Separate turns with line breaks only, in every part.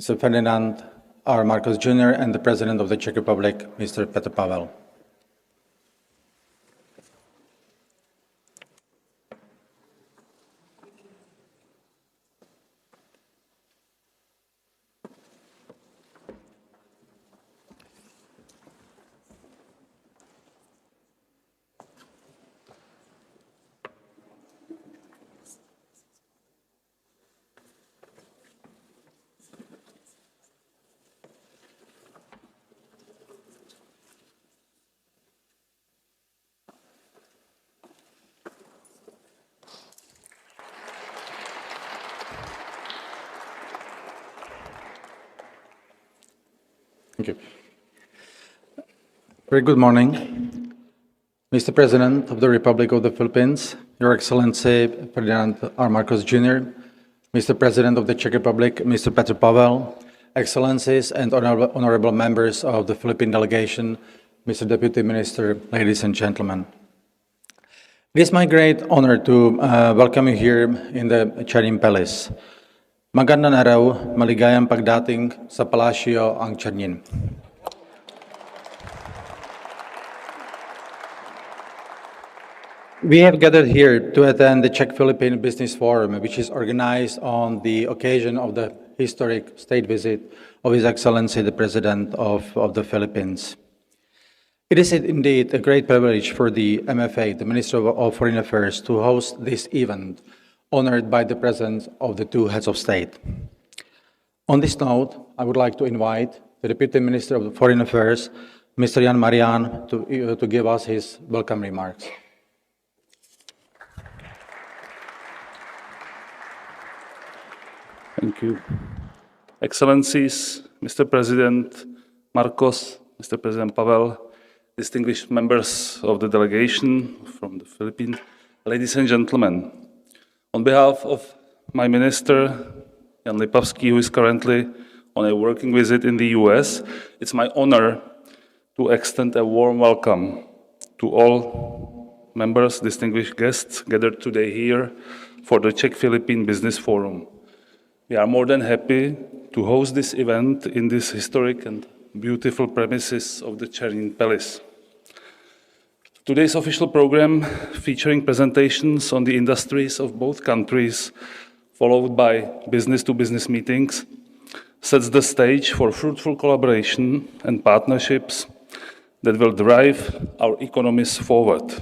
Mr. Ferdinand R. Marcos Jr., and the President of the Czech Republic, Mr. Pavel. Thank you. Very good morning, Mr. President of the Republic of the Philippines, Your Excellency Ferdinand R. Marcos Jr., Mr. President of the Czech Republic, Mr. Pavel, Excellencies and honorable members of the Philippine delegation, Mr. Deputy Minister, ladies and gentlemen. It is my great honor to welcome you here in the Chernin Palace. Magandang araw, maligayang pagdating sa Palasyo ang Chernin. We have gathered here to attend the Czech-Philippine Business Forum, which is organized on the occasion of the historic state visit of His Excellency, the President of the Philippines. It is indeed a great privilege for the MFA, the Minister of Foreign Affairs, to host this event, honored by the presence of the two heads of state. On this note, I would like to invite the Deputy Minister of Foreign Affairs, Mr. Jan Marian, to give us his welcome remarks.
Thank you. Excellencies, Mr. President Marcos, Mr. President Pavel, distinguished members of the delegation from the Philippines, ladies and gentlemen. On behalf of my minister, Jan Lipavsky, who is currently on a working visit in the US, it's my honor to extend a warm welcome to all members, distinguished guests gathered today here for the Czech-Philippine Business Forum. We are more than happy to host this event in this historic and beautiful premises of the Chernin Palace. Today's official program, featuring presentations on the industries of both countries, followed by business-to-business meetings, sets the stage for fruitful collaboration and partnerships that will drive our economies forward.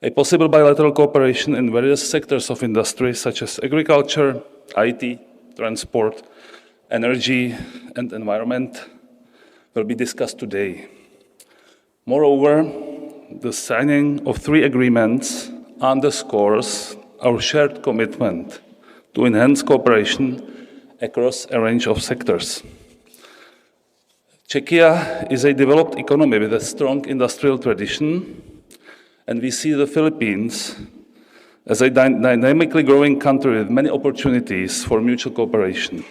A possible bilateral cooperation in various sectors of industry, such as agriculture, IT, transport, energy, and environment, will be discussed today. Moreover, the signing of 3 agreements underscores our shared commitment to enhance cooperation across a range of sectors. Czechia is a developed economy with a strong industrial tradition, and we see the Philippines as a dynamically growing country with many opportunities for mutual cooperation.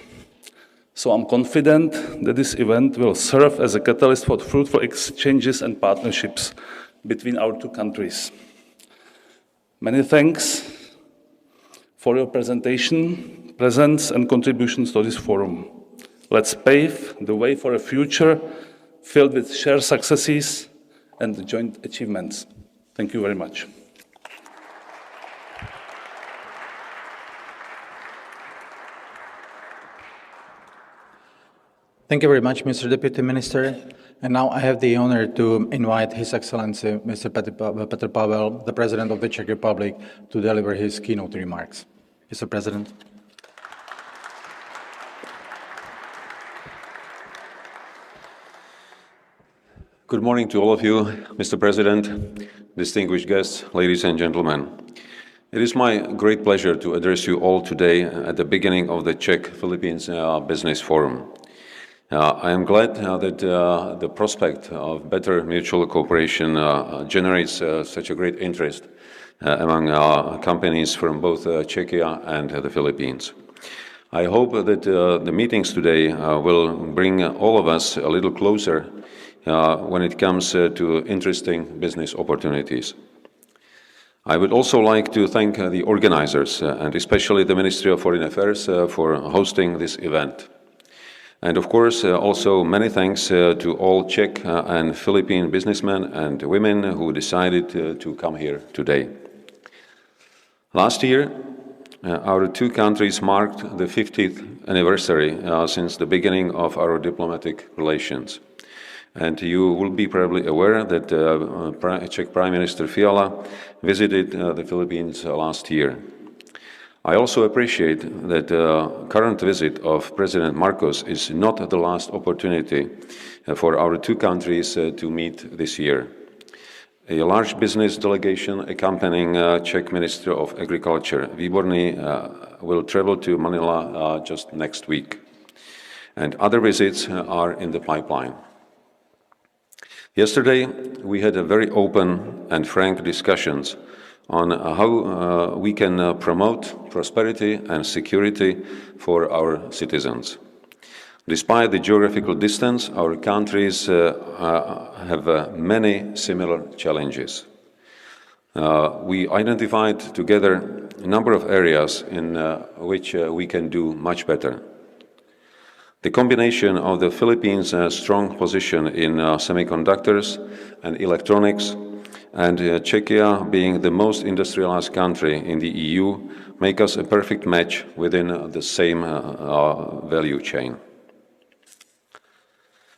So I'm confident that this event will serve as a catalyst for fruitful exchanges and partnerships between our two countries. Many thanks for your presentation, presence, and contributions to this forum. Let's pave the way for a future filled with shared successes and joint achievements. Thank you very much.
Thank you very much, Mr. Deputy Minister. And now I have the honor to invite His Excellency, Mr. Pavel, the President of the Czech Republic, to deliver his keynote remarks. Mr. President.
Good morning to all of you, Mr. President, distinguished guests, ladies and gentlemen. It is my great pleasure to address you all today at the beginning of the Czech-Philippines Business Forum. I am glad that the prospect of better mutual cooperation generates such a great interest among companies from both Czechia and the Philippines. I hope that the meetings today will bring all of us a little closer when it comes to interesting business opportunities. I would also like to thank the organizers and especially the Ministry of Foreign Affairs for hosting this event. And of course, also many thanks to all Czech and Philippine businessmen and women who decided to come here today. Last year, our two countries marked the 50th anniversary since the beginning of our diplomatic relations. And you will be probably aware that Czech Prime Minister Fiala visited the Philippines last year. I also appreciate that the current visit of President Marcos is not the last opportunity for our two countries to meet this year. A large business delegation accompanying Czech Minister of Agriculture, Výborný, will travel to Manila just next week. And other visits are in the pipeline. Yesterday, we had a very open and frank discussions on how we can promote prosperity and security for our citizens. Despite the geographical distance, our countries have many similar challenges. We identified together a number of areas in which we can do much better. The combination of the Philippines' strong position in semiconductors and electronics and Czechia being the most industrialized country in the EU make us a perfect match within the same value chain.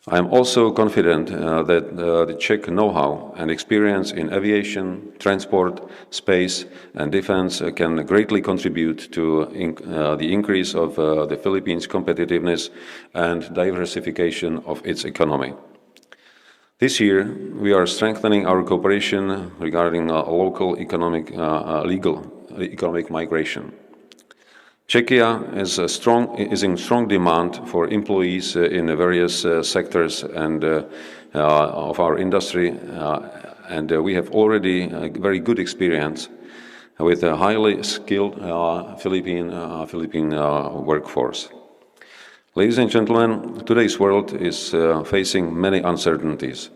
I am also confident that the Czech know-how and experience in aviation, transport, space and defense can greatly contribute to the increase of the Philippines' competitiveness and diversification of its economy. This year, we are strengthening our cooperation regarding local economic migration. Czechia is in strong demand for employees in various sectors and of our industry, and we have already a very good experience with a highly skilled Philippine workforce. Ladies and gentlemen, today's world is facing many uncertainties,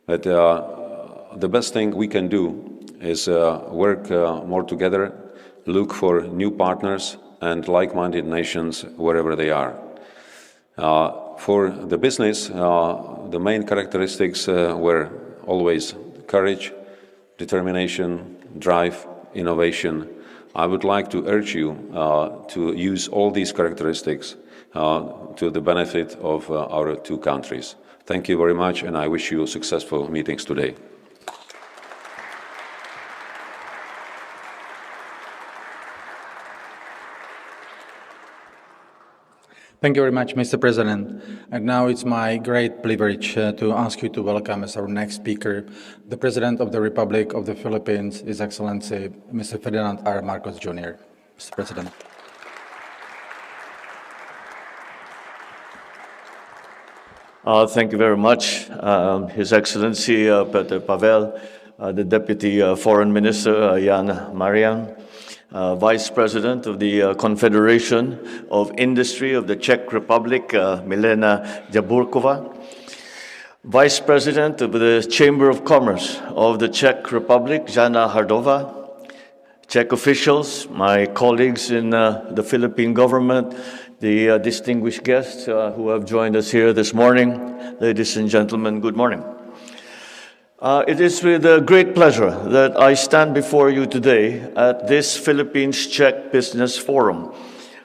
but the best thing we can do is work more together, look for new partners and like-minded nations wherever they are. For the business, the main characteristics were always courage, determination, drive, innovation. I would like to urge you to use all these characteristics to the benefit of our two countries. Thank you very much, and I wish you successful meetings today.
Thank you very much, Mr. President. And now it's my great privilege to ask you to welcome as our next speaker, the President of the Republic of the Philippines, His Excellency, Mr. Ferdinand R. Marcos Jr. Mr. President.
Thank you very much, His Excellency Pavel, the Deputy Foreign Minister Jan Marian, Vice President of the Confederation of Industry of the Czech Republic, Milena Jaburkova, Vice President of the Chamber of Commerce of the Czech Republic, Jana Hardova, Czech officials, my colleagues in the Philippine government, the distinguished guests who have joined us here this morning. Ladies and gentlemen, good morning. It is with great pleasure that I stand before you today at this Philippines-Czech Business Forum.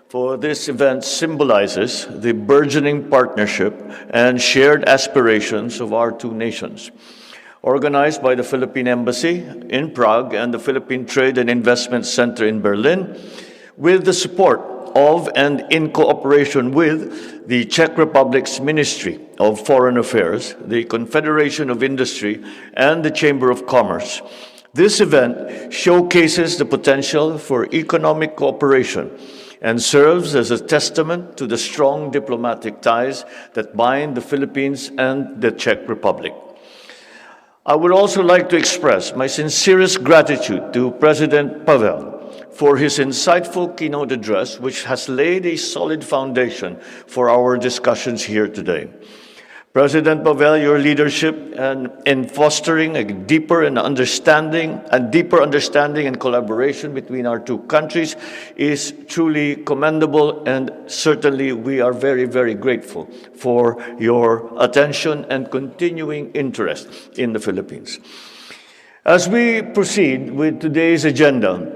For this event symbolizes the burgeoning partnership and shared aspirations of our two nations. Organized by the Philippine Embassy in Prague and the Philippine Trade and Investment Center in Berlin, with the support of and in cooperation with the Czech Republic's Ministry of Foreign Affairs, the Confederation of Industry, and the Chamber of Commerce. This event showcases the potential for economic cooperation and serves as a testament to the strong diplomatic ties that bind the Philippines and the Czech Republic. I would also like to express my sincerest gratitude to President Pavel for his insightful keynote address, which has laid a solid foundation for our discussions here today. President Pavel, your leadership in fostering a deeper understanding and collaboration between our two countries is truly commendable, and certainly we are very, very grateful for your attention and continuing interest in the Philippines. As we proceed with today's agenda,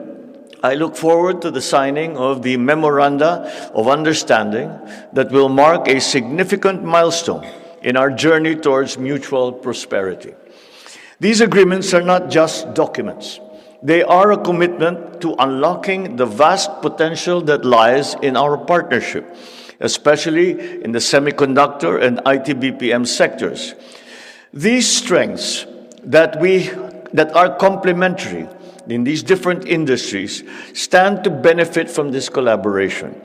I look forward to the signing of the Memoranda of Understanding that will mark a significant milestone in our journey towards mutual prosperity. These agreements are not just documents. They are a commitment to unlocking the vast potential that lies in our partnership, especially in the semiconductor and IT/BPM sectors. These strengths that are complementary in these different industries stand to benefit from this collaboration.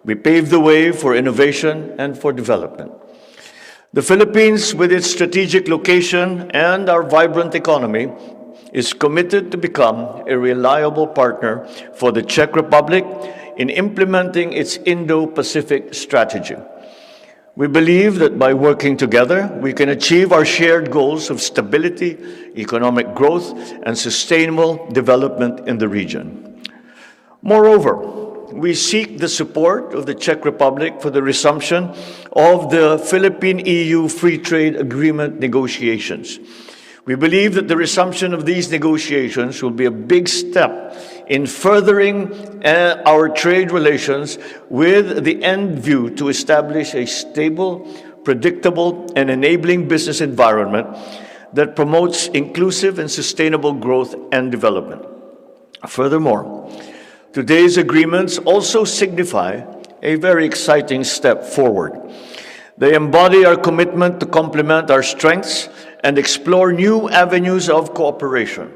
We pave the way for innovation and for development. The Philippines, with its strategic location and our vibrant economy, is committed to become a reliable partner for the Czech Republic in implementing its Indo-Pacific strategy. We believe that by working together, we can achieve our shared goals of stability, economic growth, and sustainable development in the region. Moreover, we seek the support of the Czech Republic for the resumption of the Philippine-EU Free Trade Agreement negotiations. We believe that the resumption of these negotiations will be a big step in furthering our trade relations with the end view to establish a stable, predictable, and enabling business environment that promotes inclusive and sustainable growth and development. Furthermore, today's agreements also signify a very exciting step forward. They embody our commitment to complement our strengths and explore new avenues of cooperation.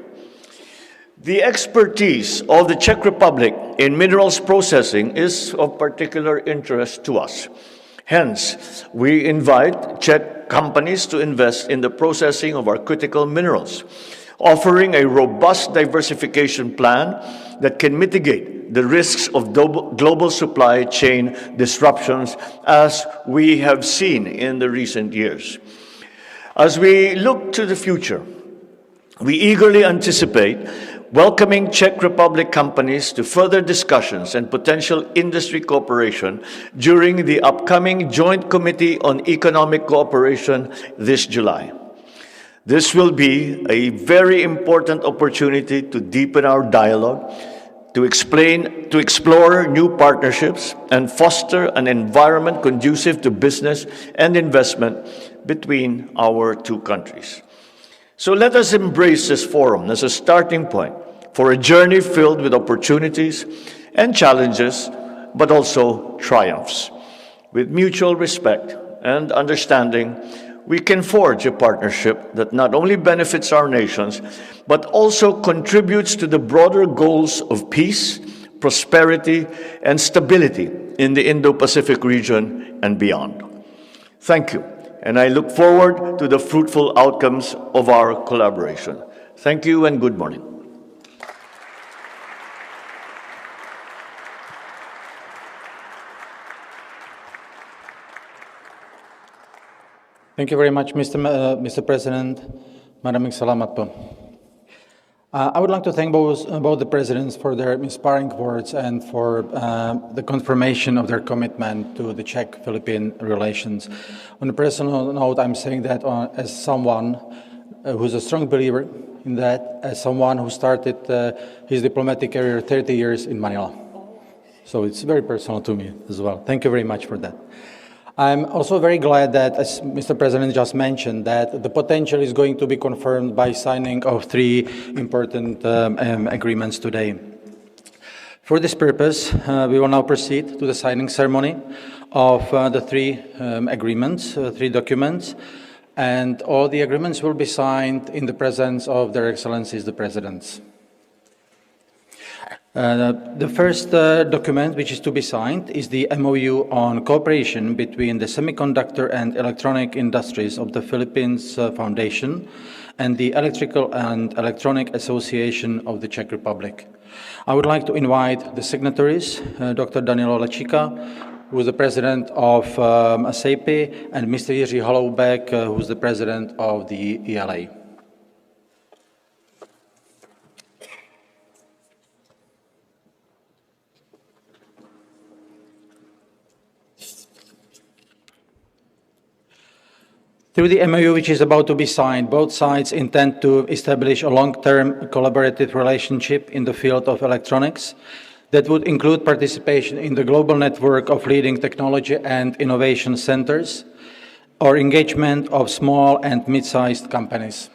The expertise of the Czech Republic in minerals processing is of particular interest to us. Hence, we invite Czech companies to invest in the processing of our critical minerals, offering a robust diversification plan that can mitigate the risks of global supply chain disruptions, as we have seen in the recent years. As we look to the future, we eagerly anticipate welcoming Czech Republic companies to further discussions and potential industry cooperation during the upcoming Joint Committee on Economic Cooperation this July. This will be a very important opportunity to deepen our dialogue, to explore new partnerships, and foster an environment conducive to business and investment between our two countries. So let us embrace this forum as a starting point for a journey filled with opportunities and challenges, but also triumphs. With mutual respect and understanding, we can forge a partnership that not only benefits our nations, but also contributes to the broader goals of peace, prosperity, and stability in the Indo-Pacific region and beyond. Thank you, and I look forward to the fruitful outcomes of our collaboration. Thank you and good morning.
Thank you very much, Mr. President. Maraming salamat po. I would like to thank both the presidents for their inspiring words and for the confirmation of their commitment to the Czech-Philippine relations. On a personal note, I'm saying that as someone who's a strong believer in that, as someone who started his diplomatic career 30 years in Manila. So it's very personal to me as well. Thank you very much for that. I'm also very glad that, as Mr. President just mentioned, that the potential is going to be confirmed by signing of three important agreements today. For this purpose, we will now proceed to the signing ceremony of the three agreements, three documents, and all the agreements will be signed in the presence of Their Excellencies the Presidents. The first document which is to be signed is the MOU on cooperation between the Semiconductor and Electronic Industries of the Philippines Foundation and the Electrical and Electronic Association of the Czech Republic. I would like to invite the signatories, Dr. Danilo Lečíka, who is the president of SAPI, and Mr. Jiří Holoubek, who is the president of the ELA. Through the MOU, which is about to be signed, both sides intend to establish a long-term collaborative relationship in the field of electronics that would include participation in the global network of leading technology and innovation centers, or engagement of small and mid-sized companies.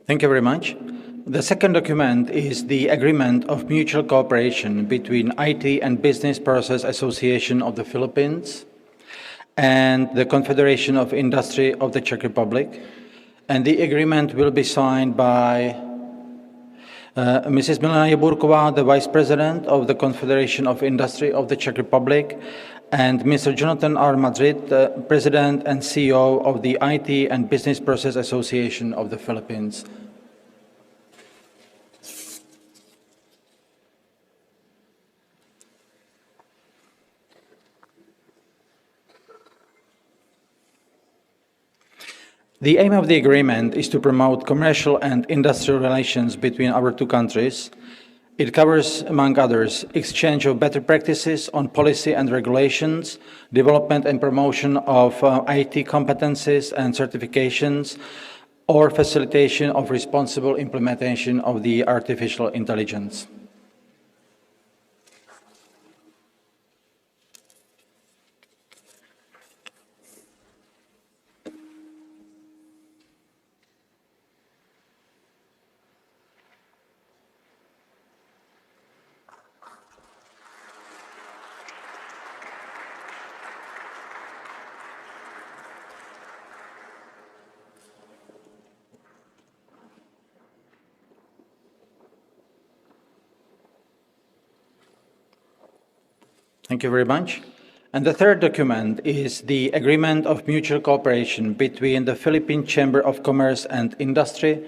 Thank you very much. The second document is the Agreement of Mutual Cooperation between IT and Business Process Association of the Philippines and the Confederation of Industry of the Czech Republic. And the agreement will be signed by Mrs. Milena Jaburková, the Vice President of the Confederation of Industry of the Czech Republic, and Mr. Jonathan R. Madrid, President and CEO of the IT and Business Process Association of the Philippines. The aim of the agreement is to promote commercial and industrial relations between our two countries. It covers, among others, exchange of better practices on policy and regulations, development and promotion of IT competencies and certifications, or facilitation of responsible implementation of the artificial intelligence. Thank you very much. And the third document is the Agreement of Mutual Cooperation between the Philippine Chamber of Commerce and Industry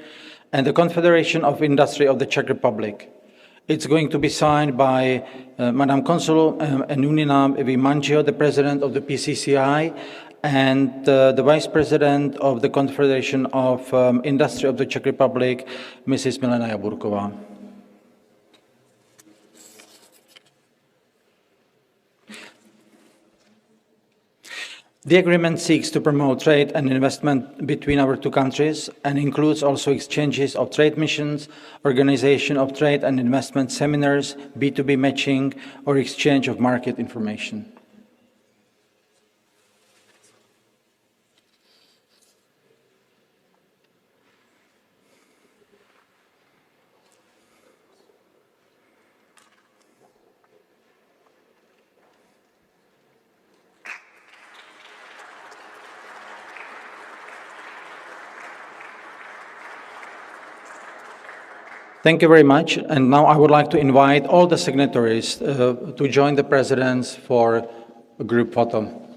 and the Confederation of Industry of the Czech Republic. It's going to be signed by Madam Consul Enunina Vimangio, the President of the PCCI, and the Vice President of the Confederation of Industry of the Czech Republic, Mrs. Milena Jaburková. The agreement seeks to promote trade and investment between our two countries and includes also exchanges of trade missions, organization of trade and investment seminars, B2B matching, or exchange of market information. Thank you very much. And now I would like to invite all the signatories to join the presidents for a group photo.